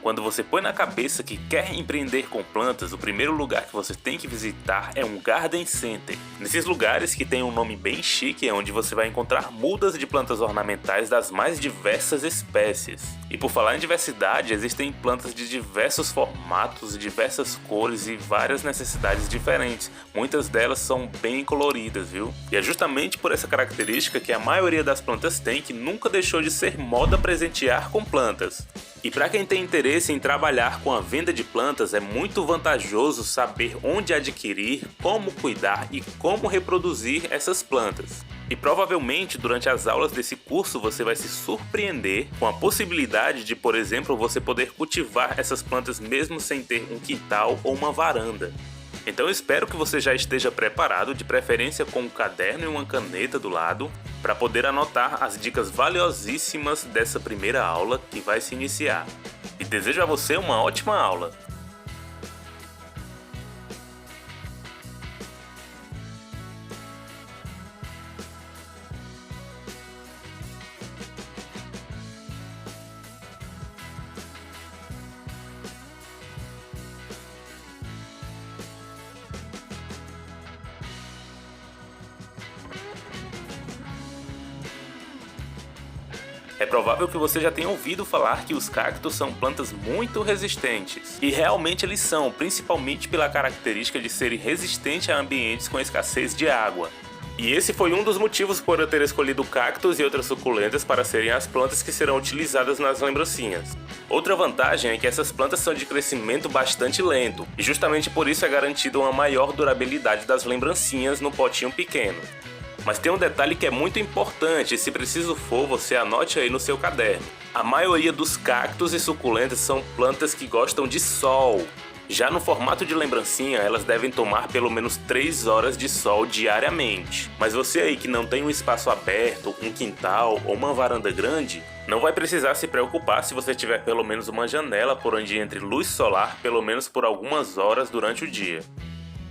Quando você põe na cabeça que quer empreender com plantas, o primeiro lugar que você tem que visitar é um garden center. Nesses lugares, que tem um nome bem chique, é onde você vai encontrar mudas de plantas ornamentais das mais diversas espécies. E por falar em diversidade, existem plantas de diversos formatos, diversas cores e várias necessidades diferentes. Muitas delas são bem coloridas, viu? E é justamente por essa característica que a maioria das plantas tem, que nunca deixou de ser moda presentear com plantas. E para quem tem interesse em trabalhar com a venda de plantas, é muito vantajoso saber onde adquirir, como cuidar e como reproduzir essas plantas. E provavelmente durante as aulas desse curso você vai se surpreender com a possibilidade de, por exemplo, você poder cultivar essas plantas mesmo sem ter um quintal ou uma varanda. Então eu espero que você já esteja preparado, de preferência com um caderno e uma caneta do lado, para poder anotar as dicas valiosíssimas dessa primeira aula que vai se iniciar. E desejo a você uma ótima aula! É provável que você já tenha ouvido falar que os cactos são plantas muito resistentes. E realmente eles são, principalmente pela característica de serem resistentes a ambientes com escassez de água. E esse foi um dos motivos por eu ter escolhido cactos e outras suculentas para serem as plantas que serão utilizadas nas lembrancinhas. Outra vantagem é que essas plantas são de crescimento bastante lento, e justamente por isso é garantida uma maior durabilidade das lembrancinhas no potinho pequeno. Mas tem um detalhe que é muito importante, e se preciso for, você anote aí no seu caderno. A maioria dos cactos e suculentas são plantas que gostam de sol. Já no formato de lembrancinha, elas devem tomar pelo menos 3 horas de sol diariamente. Mas você aí que não tem um espaço aberto, um quintal ou uma varanda grande, não vai precisar se preocupar se você tiver pelo menos uma janela por onde entre luz solar pelo menos por algumas horas durante o dia.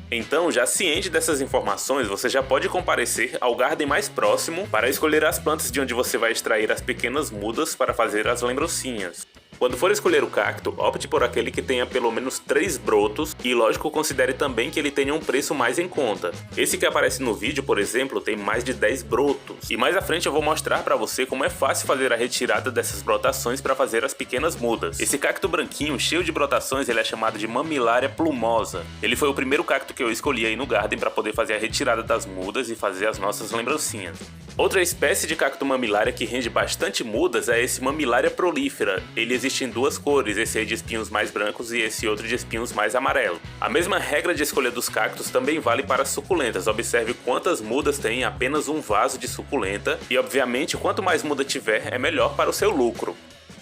Então, já ciente dessas informações, você já pode comparecer ao garden mais próximo para escolher as plantas de onde você vai extrair as pequenas mudas para fazer as lembrancinhas. Quando for escolher o cacto, opte por aquele que tenha pelo menos 3 brotos e, lógico, considere também que ele tenha um preço mais em conta. Esse que aparece no vídeo, por exemplo, tem mais de 10 brotos. E mais à frente eu vou mostrar para você como é fácil fazer a retirada dessas brotações para fazer as pequenas mudas. Esse cacto branquinho, cheio de brotações, ele é chamado de Mammillaria plumosa. Ele foi o primeiro cacto que eu escolhi aí no garden para poder fazer a retirada das mudas e fazer as nossas lembrancinhas. Outra espécie de cacto Mammillaria que rende bastante mudas é esse Mammillaria prolífera. Ele existe em 2 cores, esse aí de espinhos mais brancos e esse outro de espinhos mais amarelo. A mesma regra de escolha dos cactos também vale para as suculentas. Observe quantas mudas tem em apenas um vaso de suculenta e, obviamente, quanto mais muda tiver, é melhor para o seu lucro.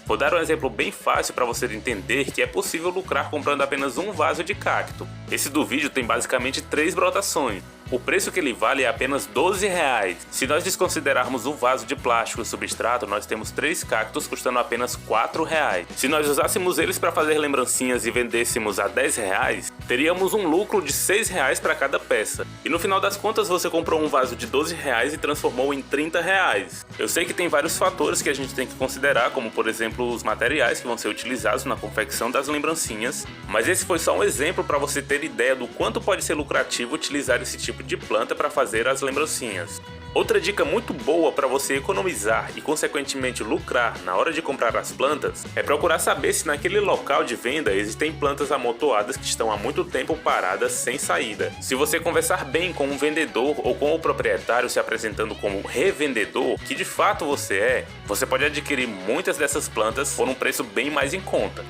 Vou dar um exemplo bem fácil para você entender que é possível lucrar comprando apenas um vaso de cacto. Esse do vídeo tem basicamente 3 brotações. O preço que ele vale é apenas R$12. Se nós desconsiderarmos o vaso de plástico e o substrato, nós temos 3 cactos custando apenas R$4. Se nós usássemos eles para fazer lembrancinhas e vendêssemos a R$10, teríamos um lucro de R$6 para cada peça. E no final das contas você comprou um vaso de R$12 e transformou em R$30. Eu sei que tem vários fatores que a gente tem que considerar, como por exemplo os materiais que vão ser utilizados na confecção das lembrancinhas, mas esse foi só um exemplo para você ter ideia do quanto pode ser lucrativo utilizar esse tipo de planta para fazer as lembrancinhas. Outra dica muito boa para você economizar e consequentemente lucrar na hora de comprar as plantas é procurar saber se naquele local de venda existem plantas amontoadas que estão há muito tempo paradas sem saída. Se você conversar bem com um vendedor ou com o proprietário se apresentando como revendedor, que de fato você é, você pode adquirir muitas dessas plantas por um preço bem mais em conta.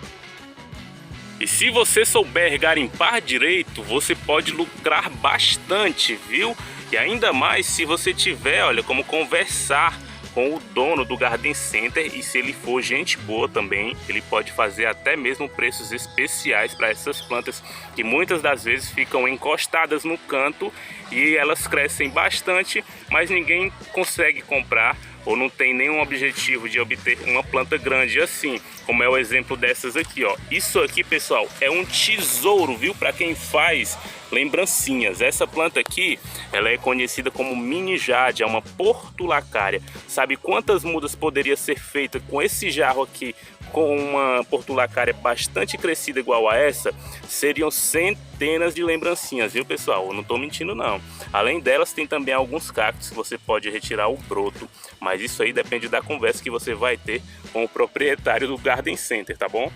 E se você souber garimpar direito, você pode lucrar bastante, viu? E ainda mais se você tiver, olha, como conversar com o dono do Garden Center, e se ele for gente boa também, ele pode fazer até mesmo preços especiais para essas plantas que muitas das vezes ficam encostadas no canto e elas crescem bastante, mas ninguém consegue comprar ou não tem nenhum objetivo de obter uma planta grande assim, como é o exemplo dessas aqui, ó. Isso aqui, pessoal, é um tesouro, viu, para quem faz lembrancinhas. Essa planta aqui, ela é conhecida como mini jade, é uma portulacária. Sabe quantas mudas poderia ser feita com esse jarro aqui, com uma portulacária bastante crescida igual a essa, seriam centenas de lembrancinhas, viu pessoal? Eu não estou mentindo não. Além delas, tem também alguns cactos que você pode retirar o broto, mas isso aí depende da conversa que você vai ter com o proprietário do Garden Center, tá bom?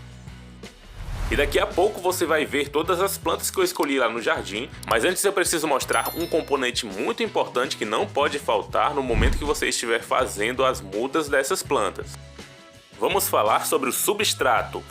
E daqui a pouco você vai ver todas as plantas que eu escolhi lá no jardim, mas antes eu preciso mostrar um componente muito importante que não pode faltar no momento que você estiver fazendo as mudas dessas plantas. Vamos falar sobre o substrato.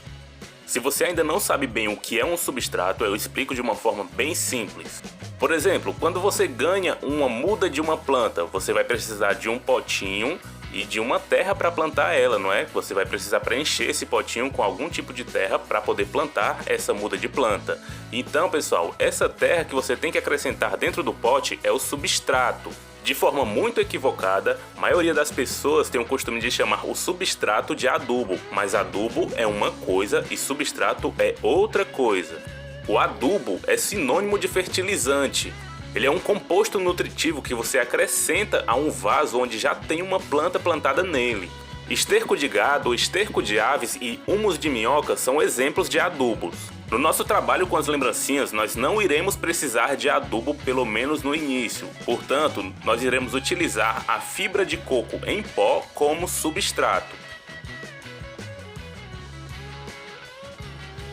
Se você ainda não sabe bem o que é um substrato, eu explico de uma forma bem simples. Por exemplo, quando você ganha uma muda de uma planta, você vai precisar de um potinho e de uma terra para plantar ela, não é? Você vai precisar preencher esse potinho com algum tipo de terra para poder plantar essa muda de planta. Então, pessoal, essa terra que você tem que acrescentar dentro do pote é o substrato. De forma muito equivocada, a maioria das pessoas tem o costume de chamar o substrato de adubo, mas adubo é uma coisa e substrato é outra coisa. O adubo é sinônimo de fertilizante. Ele é um composto nutritivo que você acrescenta a um vaso onde já tem uma planta plantada nele. Esterco de gado, esterco de aves e humus de minhoca são exemplos de adubos. No nosso trabalho com as lembrancinhas, nós não iremos precisar de adubo, pelo menos no início. Portanto, nós iremos utilizar a fibra de coco em pó como substrato.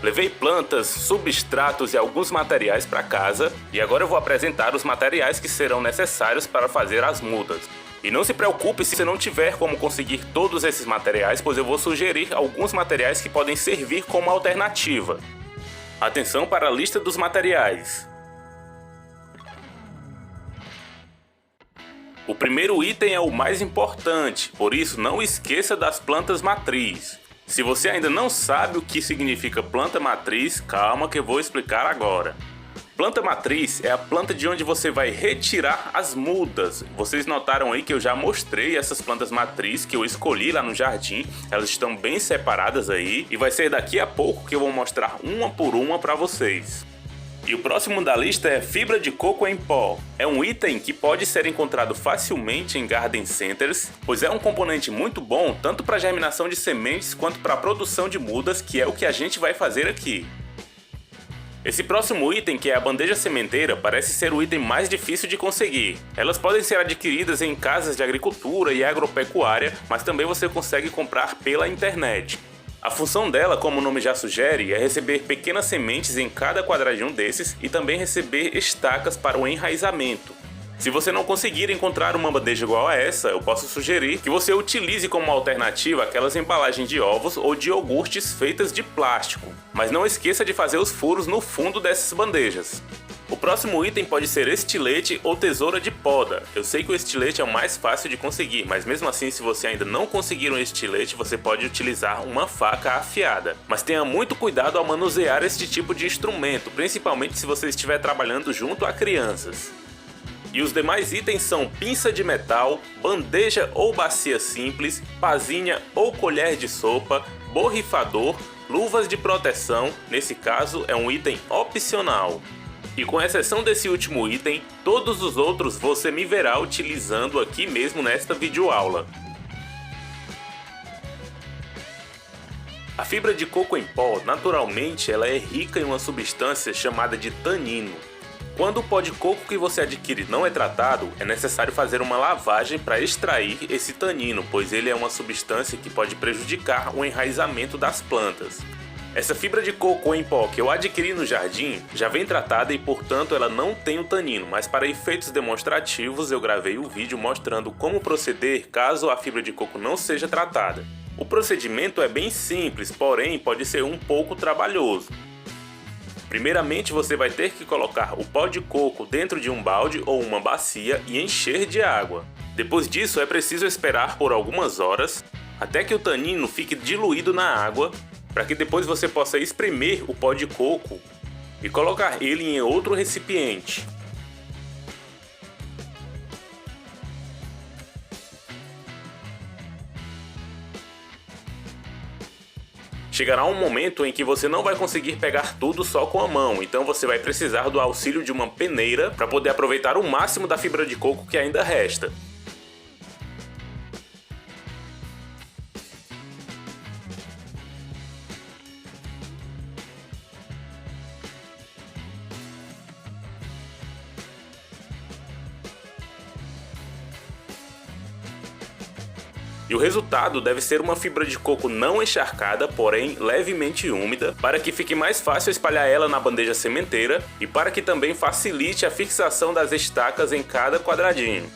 Levei plantas, substratos e alguns materiais para casa e agora eu vou apresentar os materiais que serão necessários para fazer as mudas. E não se preocupe se você não tiver como conseguir todos esses materiais, pois eu vou sugerir alguns materiais que podem servir como alternativa. Atenção para a lista dos materiais. O primeiro item é o mais importante, por isso não esqueça das plantas matriz. Se você ainda não sabe o que significa planta matriz, calma que eu vou explicar agora. Planta matriz é a planta de onde você vai retirar as mudas. Vocês notaram aí que eu já mostrei essas plantas matriz que eu escolhi lá no jardim. Elas estão bem separadas aí e vai ser daqui a pouco que eu vou mostrar uma por uma para vocês. E o próximo da lista é fibra de coco em pó. É um item que pode ser encontrado facilmente em garden centers, pois é um componente muito bom tanto para germinação de sementes quanto para a produção de mudas, que é o que a gente vai fazer aqui. Esse próximo item, que é a bandeja sementeira, parece ser o item mais difícil de conseguir. Elas podem ser adquiridas em casas de agricultura e agropecuária, mas também você consegue comprar pela internet. A função dela, como o nome já sugere, é receber pequenas sementes em cada quadradinho desses e também receber estacas para o enraizamento. Se você não conseguir encontrar uma bandeja igual a essa, eu posso sugerir que você utilize como alternativa aquelas embalagens de ovos ou de iogurtes feitas de plástico. Mas não esqueça de fazer os furos no fundo dessas bandejas. O próximo item pode ser estilete ou tesoura de poda. Eu sei que o estilete é o mais fácil de conseguir, mas mesmo assim, se você ainda não conseguir um estilete, você pode utilizar uma faca afiada. Mas tenha muito cuidado ao manusear este tipo de instrumento, principalmente se você estiver trabalhando junto a crianças. E os demais itens são pinça de metal, bandeja ou bacia simples, pazinha ou colher de sopa, borrifador, luvas de proteção, nesse caso é um item opcional. E com exceção desse último item, todos os outros você me verá utilizando aqui mesmo nesta videoaula. A fibra de coco em pó, naturalmente, ela é rica em uma substância chamada de tanino. Quando o pó de coco que você adquire não é tratado, é necessário fazer uma lavagem para extrair esse tanino, pois ele é uma substância que pode prejudicar o enraizamento das plantas. Essa fibra de coco em pó que eu adquiri no jardim já vem tratada e, portanto, ela não tem o tanino, mas para efeitos demonstrativos eu gravei o vídeo mostrando como proceder caso a fibra de coco não seja tratada. O procedimento é bem simples, porém pode ser um pouco trabalhoso. Primeiramente, você vai ter que colocar o pó de coco dentro de um balde ou uma bacia e encher de água. Depois disso, é preciso esperar por algumas horas até que o tanino fique diluído na água, para que depois você possa espremer o pó de coco e colocar ele em outro recipiente. Chegará um momento em que você não vai conseguir pegar tudo só com a mão, então você vai precisar do auxílio de uma peneira para poder aproveitar o máximo da fibra de coco que ainda resta. E o resultado deve ser uma fibra de coco não encharcada, porém levemente úmida, para que fique mais fácil espalhar ela na bandeja sementeira e para que também facilite a fixação das estacas em cada quadradinho.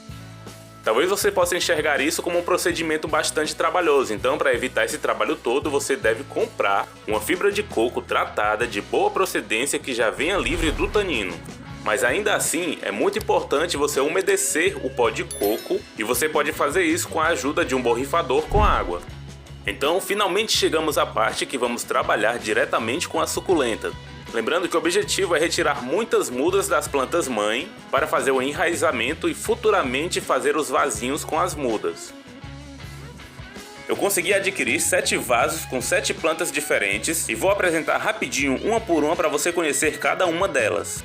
Talvez você possa enxergar isso como um procedimento bastante trabalhoso, então para evitar esse trabalho todo você deve comprar uma fibra de coco tratada de boa procedência que já venha livre do tanino. Mas ainda assim, é muito importante você umedecer o pó de coco e você pode fazer isso com a ajuda de um borrifador com água. Então, finalmente chegamos à parte que vamos trabalhar diretamente com a suculenta. Lembrando que o objetivo é retirar muitas mudas das plantas mãe para fazer o enraizamento e futuramente fazer os vasinhos com as mudas. Eu consegui adquirir 7 vasos com 7 plantas diferentes e vou apresentar rapidinho uma por uma para você conhecer cada uma delas.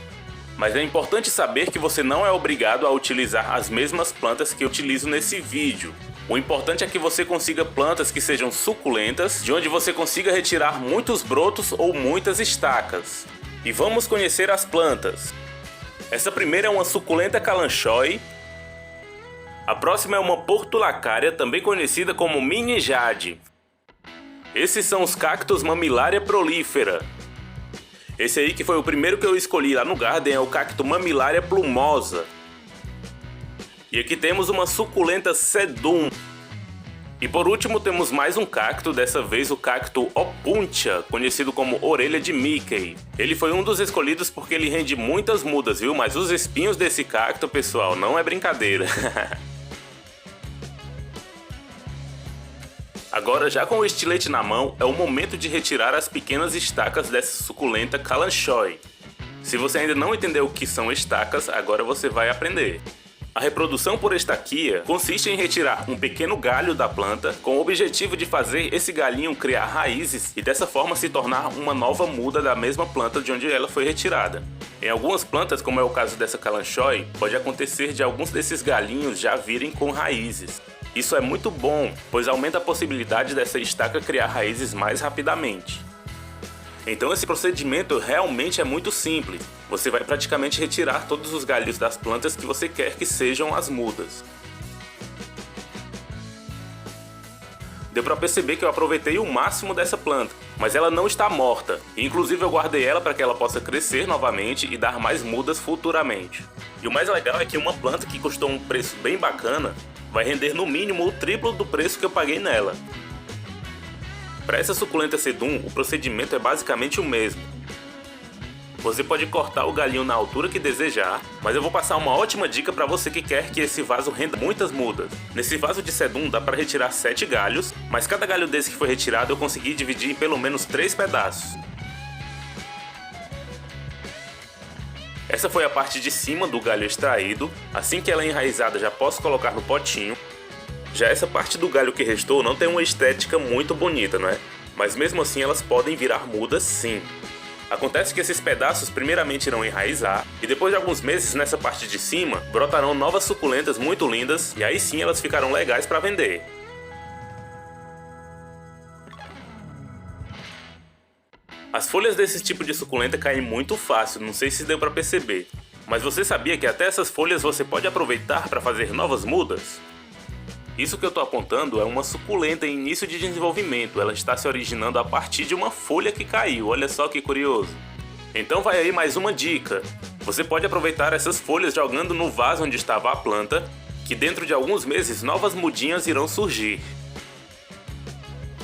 Mas é importante saber que você não é obrigado a utilizar as mesmas plantas que eu utilizo nesse vídeo. O importante é que você consiga plantas que sejam suculentas, de onde você consiga retirar muitos brotos ou muitas estacas. E vamos conhecer as plantas. Essa primeira é uma suculenta Kalanchoe. A próxima é uma portulacária, também conhecida como mini jade. Esses são os cactos Mammillaria prolifera. Esse aí que foi o primeiro que eu escolhi lá no Garden é o cacto Mammillaria plumosa. E aqui temos uma suculenta Sedum. E por último temos mais um cacto, dessa vez o cacto Opuntia, conhecido como orelha de Mickey. Ele foi um dos escolhidos porque ele rende muitas mudas, viu? Mas os espinhos desse cacto, pessoal, não é brincadeira. Agora, já com o estilete na mão, é o momento de retirar as pequenas estacas dessa suculenta Kalanchoe. Se você ainda não entendeu o que são estacas, agora você vai aprender. A reprodução por estaquia consiste em retirar um pequeno galho da planta com o objetivo de fazer esse galhinho criar raízes e dessa forma se tornar uma nova muda da mesma planta de onde ela foi retirada. Em algumas plantas, como é o caso dessa Kalanchoe, pode acontecer de alguns desses galhinhos já virem com raízes. Isso é muito bom, pois aumenta a possibilidade dessa estaca criar raízes mais rapidamente. Então esse procedimento realmente é muito simples. Você vai praticamente retirar todos os galhos das plantas que você quer que sejam as mudas. Deu para perceber que eu aproveitei o máximo dessa planta, mas ela não está morta. Inclusive eu guardei ela para que ela possa crescer novamente e dar mais mudas futuramente. E o mais legal é que uma planta que custou um preço bem bacana vai render no mínimo o triplo do preço que eu paguei nela. Para essa suculenta Sedum, o procedimento é basicamente o mesmo. Você pode cortar o galhinho na altura que desejar, mas eu vou passar uma ótima dica para você que quer que esse vaso renda muitas mudas. Nesse vaso de Sedum dá para retirar 7 galhos, mas cada galho desse que foi retirado eu consegui dividir em pelo menos 3 pedaços. Essa foi a parte de cima do galho extraído. Assim que ela é enraizada já posso colocar no potinho. Já essa parte do galho que restou não tem uma estética muito bonita, não é? Mas mesmo assim elas podem virar mudas sim. Acontece que esses pedaços primeiramente irão enraizar e depois de alguns meses nessa parte de cima brotarão novas suculentas muito lindas e aí sim elas ficarão legais para vender. As folhas desse tipo de suculenta caem muito fácil, não sei se deu para perceber. Mas você sabia que até essas folhas você pode aproveitar para fazer novas mudas? Isso que eu estou apontando é uma suculenta em início de desenvolvimento, ela está se originando a partir de uma folha que caiu, olha só que curioso. Então vai aí mais uma dica, você pode aproveitar essas folhas jogando no vaso onde estava a planta, que dentro de alguns meses novas mudinhas irão surgir.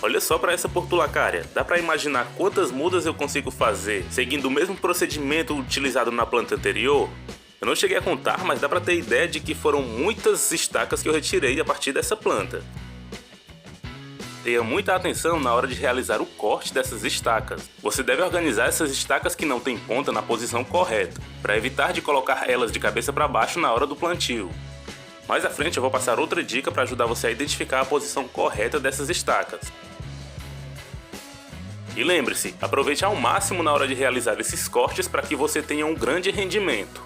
Olha só para essa portulacária, dá para imaginar quantas mudas eu consigo fazer seguindo o mesmo procedimento utilizado na planta anterior? Eu não cheguei a contar, mas dá para ter ideia de que foram muitas estacas que eu retirei a partir dessa planta. Tenha muita atenção na hora de realizar o corte dessas estacas. Você deve organizar essas estacas que não têm ponta na posição correta, para evitar de colocar elas de cabeça para baixo na hora do plantio. Mais à frente eu vou passar outra dica para ajudar você a identificar a posição correta dessas estacas. E lembre-se, aproveite ao máximo na hora de realizar esses cortes para que você tenha um grande rendimento.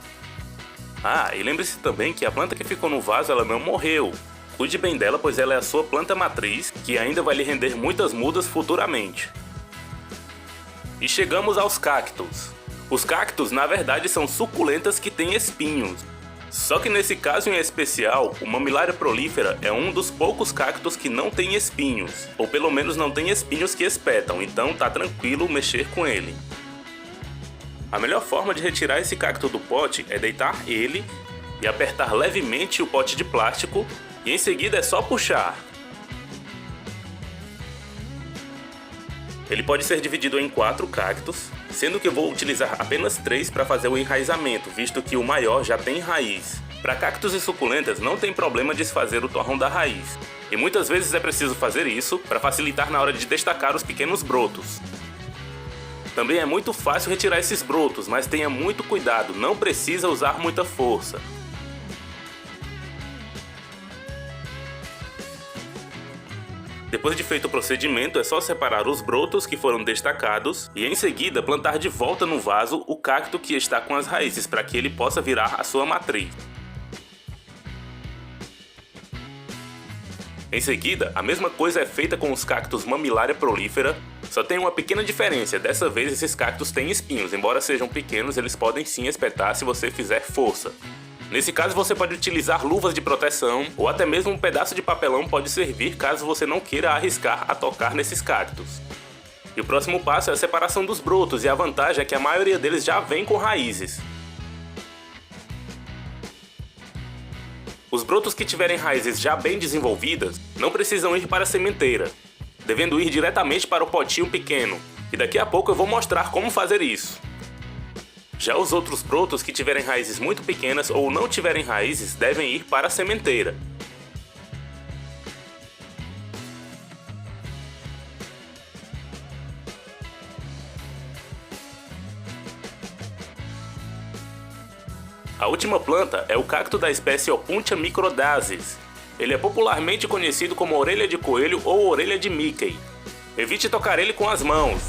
Ah, e lembre-se também que a planta que ficou no vaso ela não morreu. Cuide bem dela, pois ela é a sua planta matriz, que ainda vai lhe render muitas mudas futuramente. E chegamos aos cactos. Os cactos, na verdade, são suculentas que têm espinhos. Só que nesse caso em especial, o Mammillaria prolifera é um dos poucos cactos que não tem espinhos, ou pelo menos não tem espinhos que espetam, então tá tranquilo mexer com ele. A melhor forma de retirar esse cacto do pote é deitar ele e apertar levemente o pote de plástico e em seguida é só puxar. Ele pode ser dividido em 4 cactos, sendo que eu vou utilizar apenas 3 para fazer o enraizamento, visto que o maior já tem raiz. Para cactos e suculentas não tem problema desfazer o torrão da raiz, e muitas vezes é preciso fazer isso para facilitar na hora de destacar os pequenos brotos. Também é muito fácil retirar esses brotos, mas tenha muito cuidado, não precisa usar muita força. Depois de feito o procedimento, é só separar os brotos que foram destacados e em seguida plantar de volta no vaso o cacto que está com as raízes para que ele possa virar a sua matriz. Em seguida, a mesma coisa é feita com os cactos Mammillaria prolifera, só tem uma pequena diferença, dessa vez esses cactos têm espinhos, embora sejam pequenos eles podem sim espetar se você fizer força. Nesse caso você pode utilizar luvas de proteção ou até mesmo um pedaço de papelão pode servir caso você não queira arriscar a tocar nesses cactos. E o próximo passo é a separação dos brotos e a vantagem é que a maioria deles já vem com raízes. Os brotos que tiverem raízes já bem desenvolvidas não precisam ir para a sementeira, devendo ir diretamente para o potinho pequeno, e daqui a pouco eu vou mostrar como fazer isso. Já os outros brotos que tiverem raízes muito pequenas ou não tiverem raízes devem ir para a sementeira. A última planta é o cacto da espécie Opuntia microdasis. Ele é popularmente conhecido como orelha de coelho ou orelha de Mickey. Evite tocar ele com as mãos,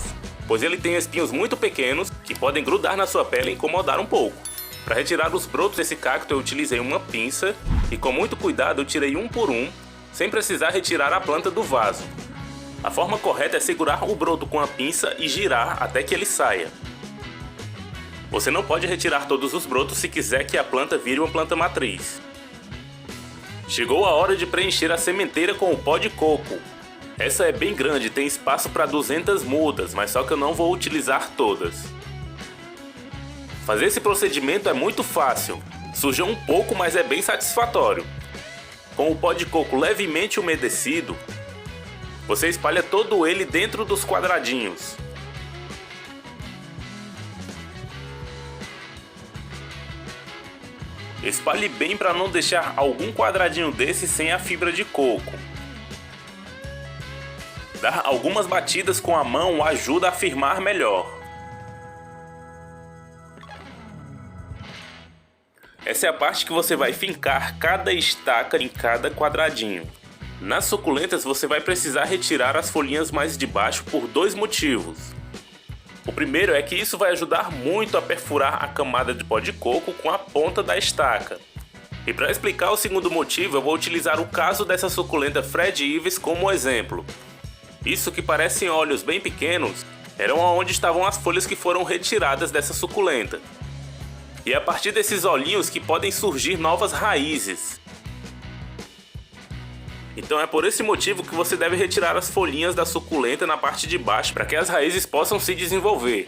pois ele tem espinhos muito pequenos que podem grudar na sua pele e incomodar um pouco. Para retirar os brotos desse cacto eu utilizei uma pinça e com muito cuidado eu tirei um por um, sem precisar retirar a planta do vaso. A forma correta é segurar o broto com a pinça e girar até que ele saia. Você não pode retirar todos os brotos se quiser que a planta vire uma planta matriz. Chegou a hora de preencher a sementeira com o pó de coco. Essa é bem grande, tem espaço para 200 mudas, mas só que eu não vou utilizar todas. Fazer esse procedimento é muito fácil, suja um pouco, mas é bem satisfatório. Com o pó de coco levemente umedecido, você espalha todo ele dentro dos quadradinhos. Espalhe bem para não deixar algum quadradinho desse sem a fibra de coco. Dar algumas batidas com a mão ajuda a firmar melhor. Essa é a parte que você vai fincar cada estaca em cada quadradinho. Nas suculentas você vai precisar retirar as folhinhas mais de baixo por 2 motivos. O primeiro é que isso vai ajudar muito a perfurar a camada de pó de coco com a ponta da estaca. E para explicar o segundo motivo eu vou utilizar o caso dessa suculenta Fred Ives como exemplo. Isso que parecem olhos bem pequenos eram onde estavam as folhas que foram retiradas dessa suculenta. E é a partir desses olhinhos que podem surgir novas raízes. Então é por esse motivo que você deve retirar as folhinhas da suculenta na parte de baixo para que as raízes possam se desenvolver.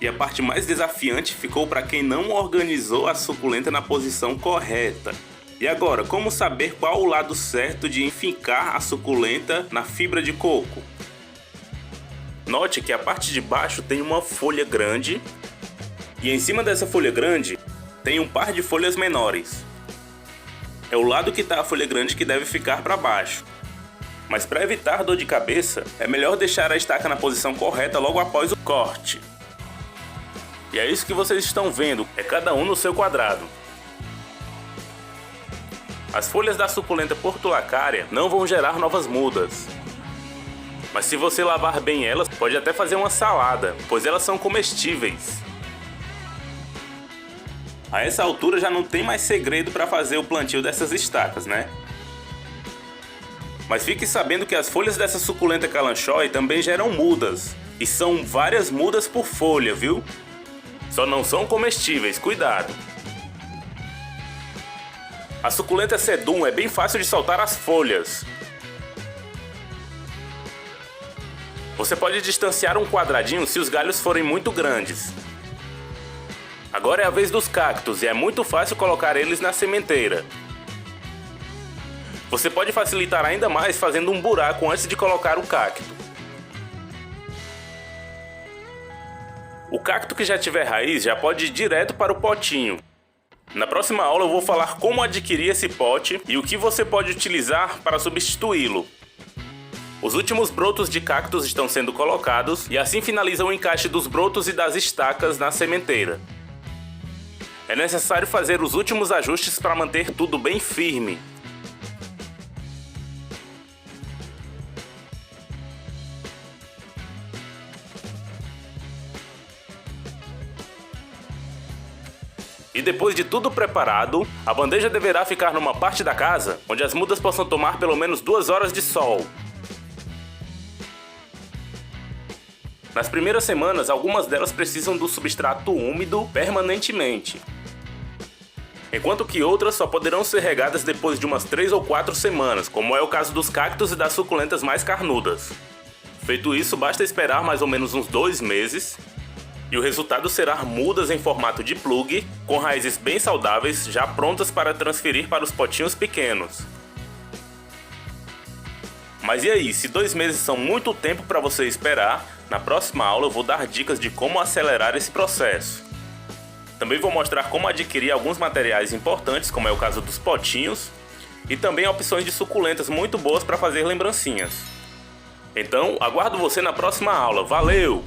E a parte mais desafiante ficou para quem não organizou a suculenta na posição correta. E agora, como saber qual o lado certo de enfincar a suculenta na fibra de coco? Note que a parte de baixo tem uma folha grande e em cima dessa folha grande tem um par de folhas menores. É o lado que está a folha grande que deve ficar para baixo. Mas para evitar dor de cabeça, é melhor deixar a estaca na posição correta logo após o corte. E é isso que vocês estão vendo, é cada um no seu quadrado. As folhas da suculenta portulacária não vão gerar novas mudas. Mas se você lavar bem elas, pode até fazer uma salada, pois elas são comestíveis. A essa altura já não tem mais segredo para fazer o plantio dessas estacas, né? Mas fique sabendo que as folhas dessa suculenta calanchoe também geram mudas. E são várias mudas por folha, viu? Só não são comestíveis, cuidado! A suculenta sedum é bem fácil de soltar as folhas. Você pode distanciar um quadradinho se os galhos forem muito grandes. Agora é a vez dos cactos e é muito fácil colocar eles na sementeira. Você pode facilitar ainda mais fazendo um buraco antes de colocar o cacto. O cacto que já tiver raiz já pode ir direto para o potinho. Na próxima aula eu vou falar como adquirir esse pote e o que você pode utilizar para substituí-lo. Os últimos brotos de cactos estão sendo colocados e assim finaliza o encaixe dos brotos e das estacas na sementeira. É necessário fazer os últimos ajustes para manter tudo bem firme. E depois de tudo preparado, a bandeja deverá ficar numa parte da casa onde as mudas possam tomar pelo menos 2 horas de sol. Nas primeiras semanas, algumas delas precisam do substrato úmido permanentemente, enquanto que outras só poderão ser regadas depois de umas 3 ou 4 semanas, como é o caso dos cactos e das suculentas mais carnudas. Feito isso, basta esperar mais ou menos uns 2 meses, e o resultado será mudas em formato de plug, com raízes bem saudáveis, já prontas para transferir para os potinhos pequenos. Mas e aí, se 2 meses são muito tempo para você esperar, na próxima aula eu vou dar dicas de como acelerar esse processo. Também vou mostrar como adquirir alguns materiais importantes, como é o caso dos potinhos, e também opções de suculentas muito boas para fazer lembrancinhas. Então, aguardo você na próxima aula. Valeu!